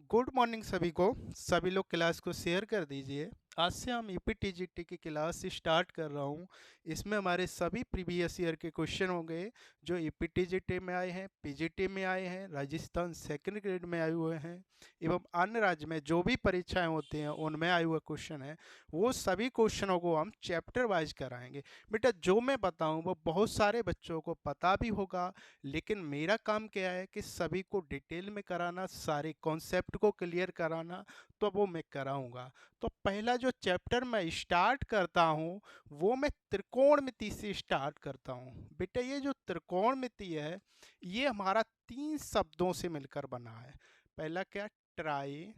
Good morning सभी को। सभी लोग क्लास को शेयर कर दीजिए। आज से हम ईपीटीजीटी की क्लास स्टार्ट कर रहा हूँ। इसमें हमारे सभी प्रीवियस ईयर के क्वेश्चन होंगे जो ईपीटीजीटी में आए हैं, पीजीटी में आए हैं, राजस्थान सेकंड ग्रेड में आए हुए हैं एवं अन्य राज्य में जो भी परीक्षाएं होती हैं उनमें आए हुए क्वेश्चन हैं। वो सभी क्वेश्चनों को हम चैप्टर वाइज कराएंगे। बेटा जो मैं बताऊँ वो बहुत सारे बच्चों को पता भी होगा, लेकिन मेरा काम क्या है कि सभी को डिटेल में कराना, सारे कॉन्सेप्ट को क्लियर कराना। तो वो मैं कराऊंगा। तो पहला जो चैप्टर मैं स्टार्ट करता हूँ वो मैं त्रिकोणमिति से स्टार्ट करता हूँ। बेटा ये जो त्रिकोणमिति है ये हमारा 3 शब्दों से मिलकर बना है। पहला क्या? ट्राई,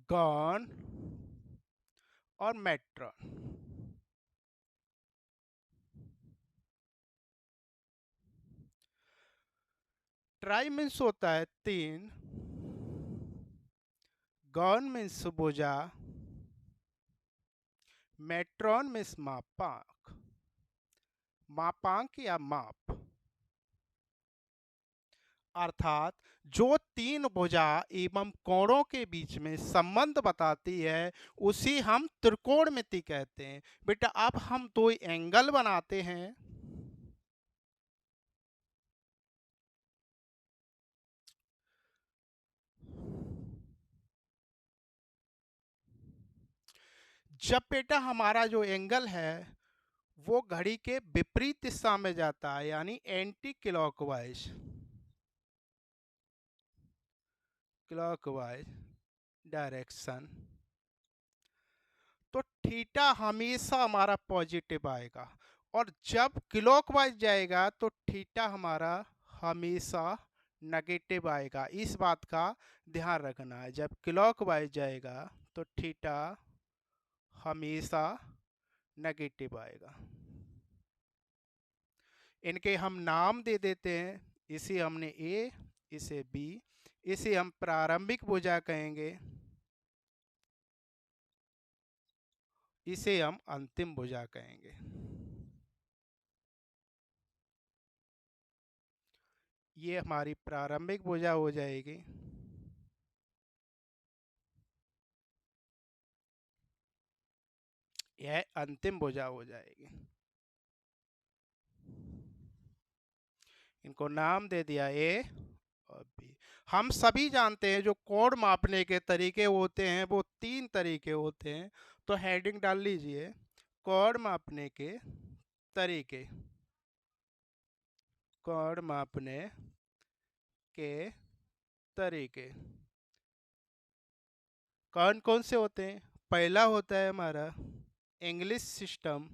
गॉन और मेट्रॉन। ट्राई मीन्स होता है 3, गॉन मीन्स भुजा, मेट्रॉन मीन्स मापांक। मापांक या माप अर्थात जो 3 भुजा एवं कोणों के बीच में संबंध बताती है उसी हम त्रिकोणमिति कहते हैं। बेटा अब हम 2 एंगल बनाते हैं। जब बेटा हमारा जो एंगल है वो घड़ी के विपरीत दिशा में जाता है यानी एंटी क्लॉकवाइज, क्लॉकवाइज डायरेक्शन, तो थीटा हमेशा हमारा पॉजिटिव आएगा। और जब क्लॉकवाइज जाएगा तो थीटा हमारा हमेशा नेगेटिव आएगा। इस बात का ध्यान रखना है, जब क्लॉकवाइज जाएगा तो थीटा हमेशा नेगेटिव आएगा। इनके हम नाम दे देते हैं। इसे हमने ए, इसे बी, इसे हम प्रारंभिक भुजा कहेंगे, इसे हम अंतिम भुजा कहेंगे। ये हमारी प्रारंभिक भुजा हो जाएगी। यह अंतिम भुजा हो जाएगी। इनको नाम दे दिया ए और बी। हम सभी जानते हैं जो कोण मापने के तरीके होते हैं वो 3 तरीके होते हैं। तो हेडिंग डाल लीजिए, कोण मापने के तरीके। कोण मापने के तरीके कौन कौन से होते हैं? पहला होता है हमारा इंग्लिश सिस्टम।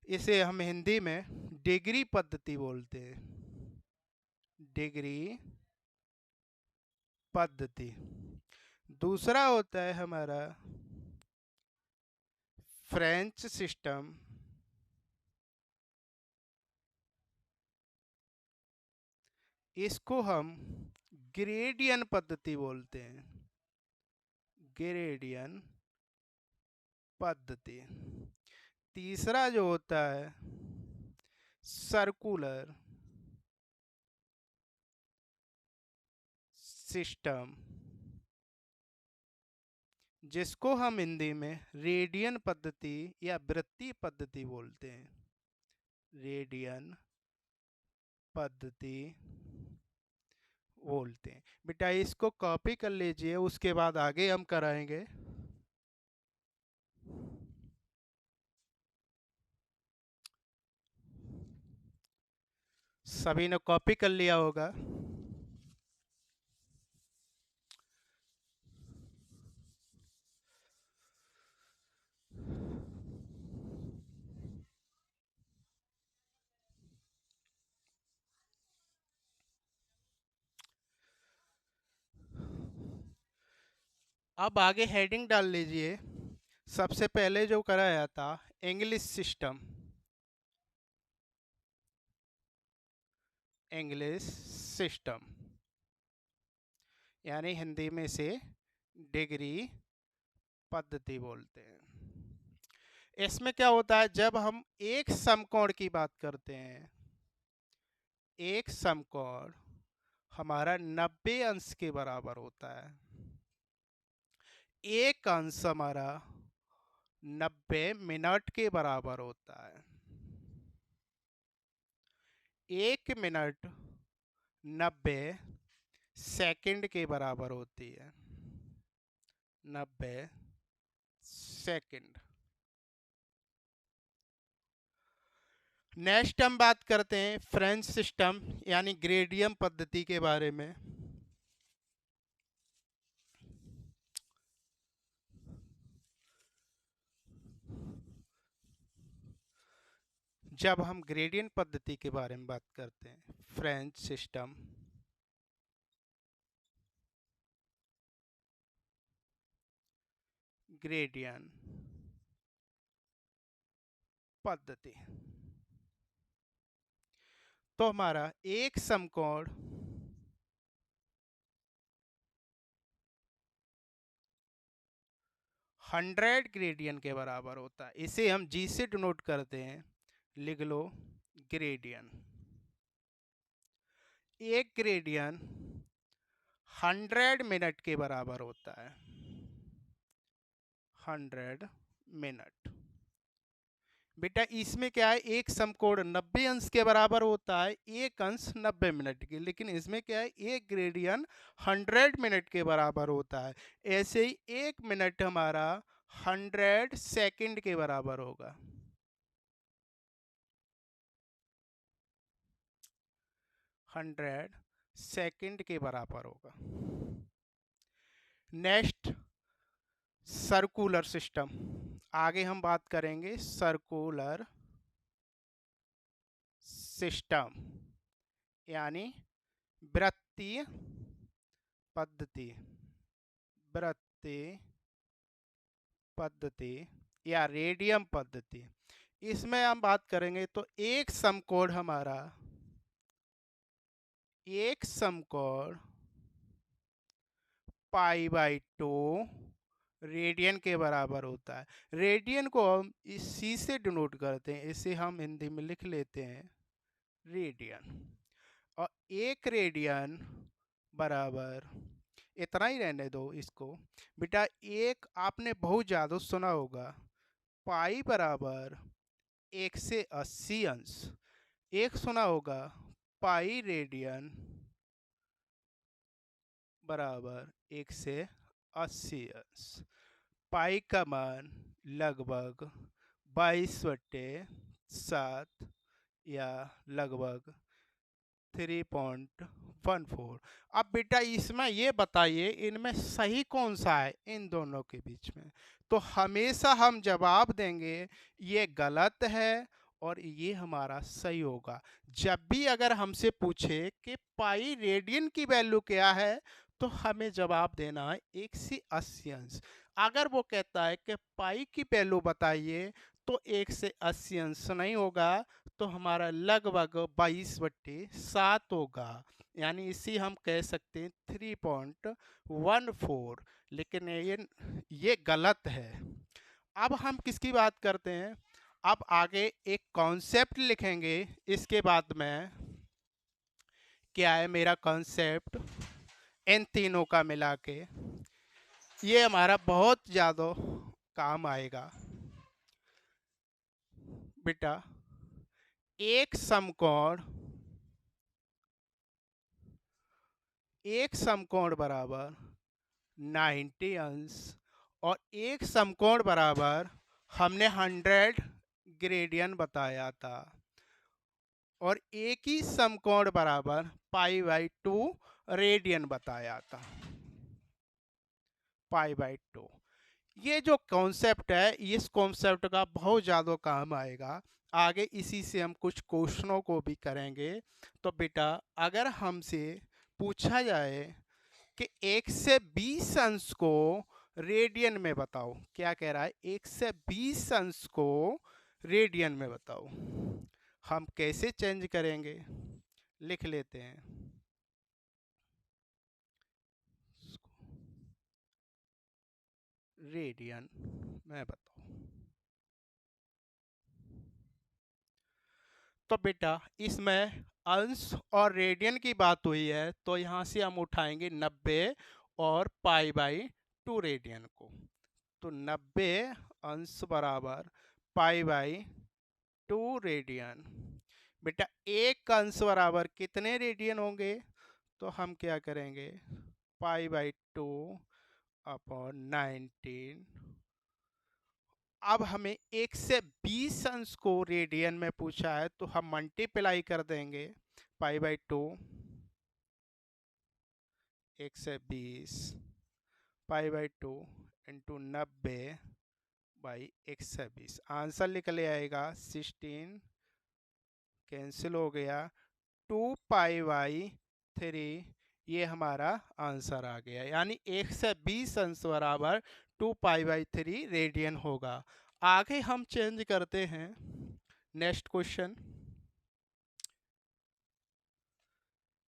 इसे हम हिंदी में डिग्री पद्धति बोलते हैं, डिग्री पद्धति। दूसरा होता है हमारा फ्रेंच सिस्टम। इसको हम ग्रेडियन पद्धति बोलते हैं, ग्रेडियन पद्धति। तीसरा जो होता है सर्कुलर सिस्टम, जिसको हम हिंदी में रेडियन पद्धति या वृत्तीय पद्धति बोलते हैं, रेडियन पद्धति बोलते हैं। बेटा इसको कॉपी कर लीजिए, उसके बाद आगे हम कराएंगे। सभी ने कॉपी कर लिया होगा। अब आगे हेडिंग डाल लीजिए। सबसे पहले जो कराया था इंग्लिश सिस्टम, इंग्लिश सिस्टम यानी हिंदी में से डिग्री पद्धति बोलते हैं। इसमें क्या होता है, जब हम एक समकोण की बात करते हैं, एक समकोण हमारा 90 अंश के बराबर होता है। एक अंश हमारा 90 मिनट के बराबर होता है। 1 मिनट 90 सेकंड के बराबर होती है। 90 सेकंड। नेक्स्ट हम बात करते हैं फ्रेंच सिस्टम यानी ग्रेडियम पद्धति के बारे में। जब हम ग्रेडियंट पद्धति के बारे में बात करते हैं, फ्रेंच सिस्टम, ग्रेडियंट पद्धति, तो हमारा एक समकोण 100 ग्रेडियंट के बराबर होता है। इसे हम जी से डिनोट करते हैं, लिख लो ग्रेडियंट। एक ग्रेडियंट 100 मिनट के बराबर होता है। 100 मिनट। बेटा इसमें क्या है, एक समकोण 90 अंश के बराबर होता है, एक अंश 90 मिनट की, लेकिन इसमें क्या है, एक ग्रेडियंट 100 मिनट के बराबर होता है। ऐसे ही एक मिनट हमारा 100 सेकंड के बराबर होगा। 100 सेकंड के बराबर होगा। नेक्स्ट सर्कुलर सिस्टम, आगे हम बात करेंगे सर्कुलर सिस्टम यानी वृत्तीय पद्धति, वृत्तीय पद्धति या रेडियम पद्धति। इसमें हम बात करेंगे तो एक समकोण हमारा, एक समकोण पाई बाई 2 रेडियन के बराबर होता है। रेडियन को हम इस सी से डिनोट करते हैं, इसे हम हिंदी में लिख लेते हैं रेडियन। और एक रेडियन बराबर, इतना ही रहने दो इसको बेटा, एक आपने बहुत ज़्यादा सुना होगा, पाई बराबर 1/80 अंश। एक सुना होगा पाई रेडियन बराबर 1/80 अंश। पाई का मान लगभग 22/7 या लगभग 3.14। अब बेटा इसमें ये बताइए इनमें सही कौन सा है इन दोनों के बीच में, तो हमेशा हम जवाब देंगे ये गलत है और ये हमारा सही होगा। जब भी अगर हमसे पूछे कि पाई रेडियन की वैल्यू क्या है, तो हमें जवाब देना है 1/80 अंश। अगर वो कहता है कि पाई की वैल्यू बताइए, तो 1/80 अंश नहीं होगा, तो हमारा लगभग 22/7 होगा। यानी इसी हम कह सकते हैं 3.14, लेकिन ये गलत है। अब हम किसकी बात करते हैं, अब आगे एक कॉन्सेप्ट लिखेंगे, इसके बाद में क्या है मेरा कॉन्सेप्ट इन तीनों का मिला के, ये हमारा बहुत ज़्यादा काम आएगा बेटा। एक समकोण, एक समकोण बराबर 90 अंश और एक समकोण बराबर हमने 100 ग्रेडियन बताया था, और एक ही समकोण बराबर पाई बाई 2 रेडियन बताया था। पाई बाई 2, ये जो कॉन्सेप्ट है, इस कॉन्सेप्ट का बहुत ज़्यादा काम आएगा आगे, इसी से हम कुछ क्वेश्चनों को भी करेंगे। तो बेटा अगर हमसे पूछा जाए कि 1 से 20 अंश को रेडियन में बताओ, क्या कह रहा है, 1 से 20 अंश को रेडियन में बताओ, हम कैसे चेंज करेंगे, लिख लेते हैं रेडियन में बताओ। तो बेटा इसमें अंश और रेडियन की बात हुई है, तो यहाँ से हम उठाएंगे 90 और पाई बाई 2 रेडियन को। तो 90 अंश बराबर पाई बाई 2 रेडियन। बेटा एक अंश बराबर कितने रेडियन होंगे? तो हम क्या करेंगे, पाई बाई 2 अपॉन 19। अब हमें 1 से 20 अंश को रेडियन में पूछा है, तो हम मल्टीप्लाई कर देंगे पाई बाई 2 1 से 20 पाई बाई 2 इंटू 90 बाई 1 से 20। आंसर निकल आएगा 16, कैंसिल हो गया, 2 पाई बाई 3। ये हमारा आंसर आ गया, यानी 1 से 20 अंश बराबर 2 पाई बाई 3 रेडियन होगा। आगे हम चेंज करते हैं, नेक्स्ट क्वेश्चन।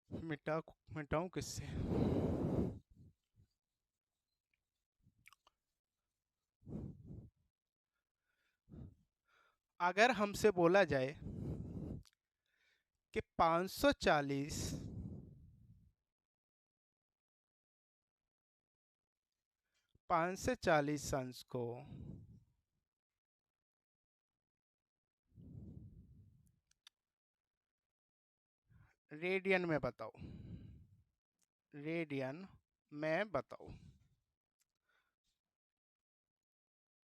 मिटाऊं किससे? अगर हमसे बोला जाए कि 540 अंश को रेडियन में बताओ, रेडियन में बताओ,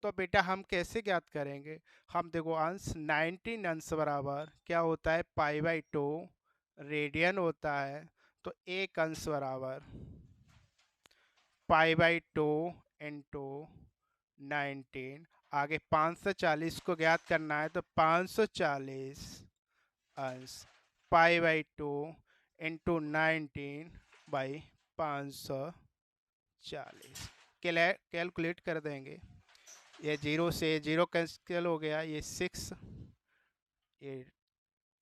तो बेटा हम कैसे ज्ञात करेंगे? हम देखो अंश 19 अंश बराबर क्या होता है, पाई बाई 2 रेडियन होता है। तो एक अंश बराबर पाई बाई 2 इंटू 19। आगे 540 को ज्ञात करना है, तो 540 अंश pi by 2 into 19 by 540। Calculate कर देंगे, ये जीरो से जीरो कैंसिल हो गया, ये 6 ये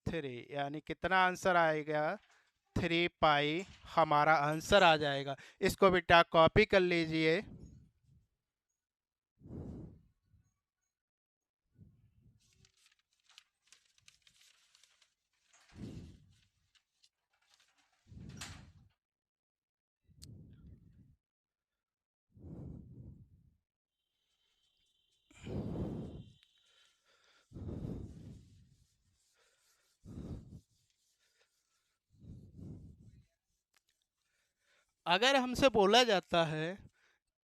3, यानी कितना आंसर आएगा, 3 पाई हमारा आंसर आ जाएगा। इसको बेटा कॉपी कर लीजिए। अगर हमसे बोला जाता है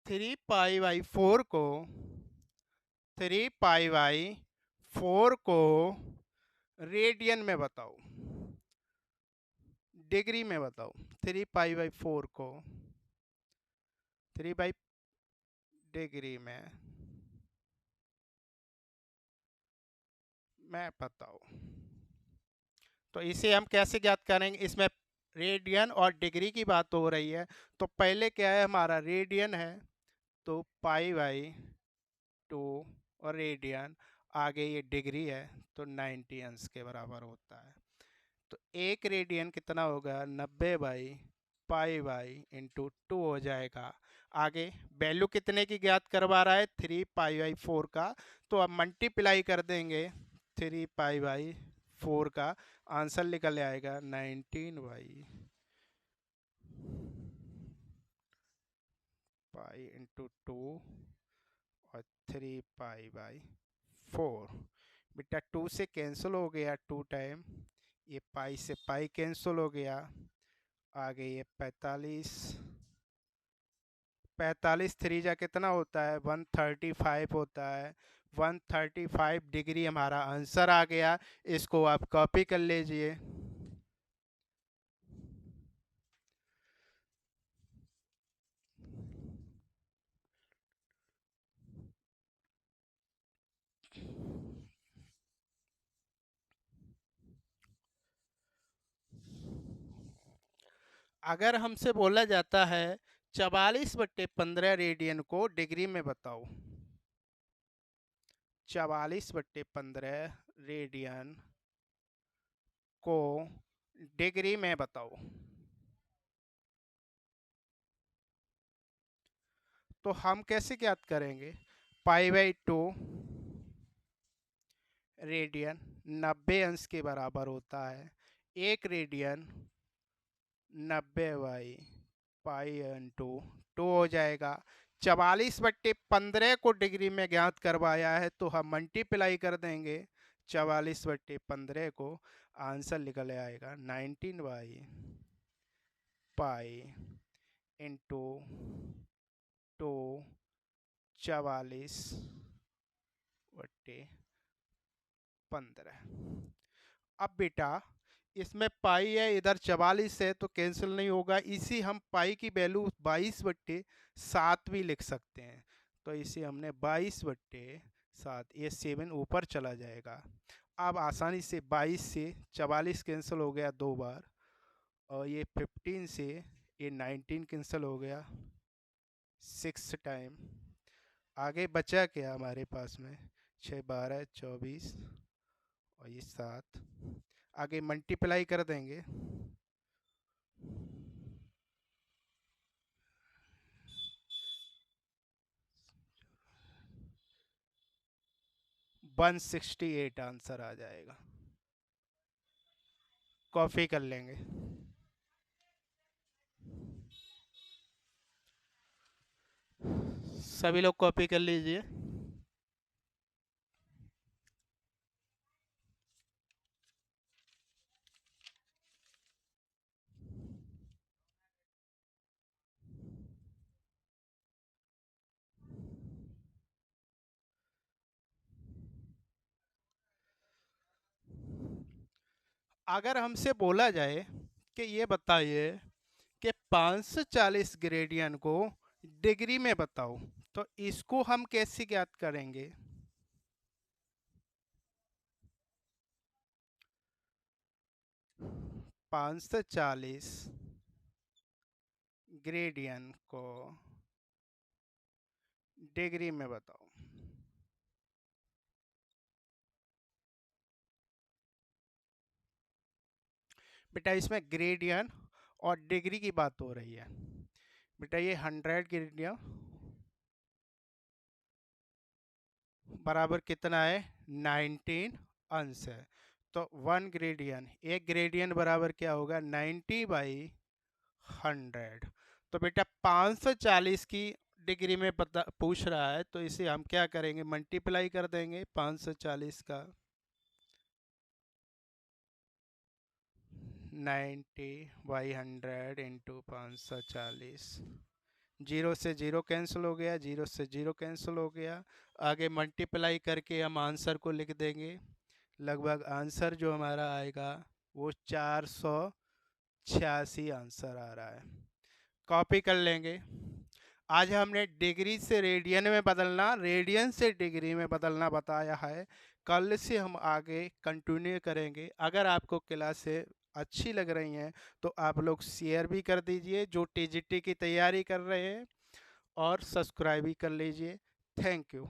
3 पाई बाई 4 को 3 पाई बाई 4 को रेडियन में बताओ, डिग्री में बताओ। 3 पाई बाई 4 को 3 बाई डिग्री में बताओ। तो इसे हम कैसे ज्ञात करेंगे? इसमें रेडियन और डिग्री की बात हो रही है, तो पहले क्या है, हमारा रेडियन है, तो पाई बाई 2 और रेडियन, आगे ये डिग्री है, तो 90 अंश के बराबर होता है। तो एक रेडियन कितना होगा, 90 बाई पाई बाई इंटू 2 हो जाएगा। आगे वैल्यू कितने की ज्ञात करवा रहा है, 3 पाई बाई 4 का, तो अब मल्टीप्लाई कर देंगे 3 पाई बाई 4 का, आंसर निकल आएगा 19 बाई पाई इंटू 2 और 3 पाई बाई 4। बेटा 2 से कैंसिल हो गया 2 टाइम, ये पाई से पाई कैंसिल हो गया, आगे ये 45, 45 3 जा कितना होता है, 135 होता है। 135 डिग्री हमारा आंसर आ गया। इसको आप कॉपी कर लीजिए। अगर हमसे बोला जाता है 44/15 रेडियन को डिग्री में बताओ, 44/15 रेडियन को डिग्री में बताओ, तो हम कैसे ज्ञात करेंगे, पाई बाई 2 रेडियन 90 अंश के बराबर होता है। 1 रेडियन 90 पाई इंटू 2 हो जाएगा। 44/15 को डिग्री में ज्ञात करवाया है तो हम मल्टीप्लाई कर देंगे 44/15 को, आंसर निकल आएगा 19 पाई इंटू 2, 44/15। अब बेटा इसमें पाई है, इधर 44 है तो कैंसिल नहीं होगा, इसी हम पाई की वैल्यू 22/7 भी लिख सकते हैं। तो इसे हमने 22/7, ये 7 ऊपर चला जाएगा। अब आसानी से 22 से 44 कैंसिल हो गया 2 बार, और ये 15 से ये 19 कैंसिल हो गया 6 टाइम। आगे बचा क्या हमारे पास में, 6 12 24 और ये 7, आगे मल्टीप्लाई कर देंगे। 168 आंसर आ जाएगा। कॉपी कर लेंगे। सभी लोग कॉपी कर लीजिए। अगर हमसे बोला जाए कि ये बताइए कि 540 ग्रेडियन को डिग्री में बताओ, तो इसको हम कैसे ज्ञात करेंगे? 540 ग्रेडियन को डिग्री में बताओ। बेटा इसमें ग्रेडियन और डिग्री की बात हो रही है। बेटा ये 100 ग्रेडियन बराबर कितना है, 19 अंश है। तो 1 ग्रेडियन, एक ग्रेडियन बराबर क्या होगा, 90/100। तो बेटा 540 की डिग्री में पता पूछ रहा है, तो इसे हम क्या करेंगे, मल्टीप्लाई कर देंगे 540 का 90/100 इंटू 540। जीरो से जीरो कैंसिल हो गया, जीरो से जीरो कैंसिल हो गया। आगे मल्टीप्लाई करके हम आंसर को लिख देंगे। लगभग आंसर जो हमारा आएगा वो 486 आंसर आ रहा है। कॉपी कर लेंगे। आज हमने डिग्री से रेडियन में बदलना, रेडियन से डिग्री में बदलना बताया है। कल से हम आगे कंटिन्यू करेंगे। अगर आपको क्लासें अच्छी लग रही हैं तो आप लोग शेयर भी कर दीजिए जो टीजीटी की तैयारी कर रहे हैं, और सब्सक्राइब भी कर लीजिए। Thank you.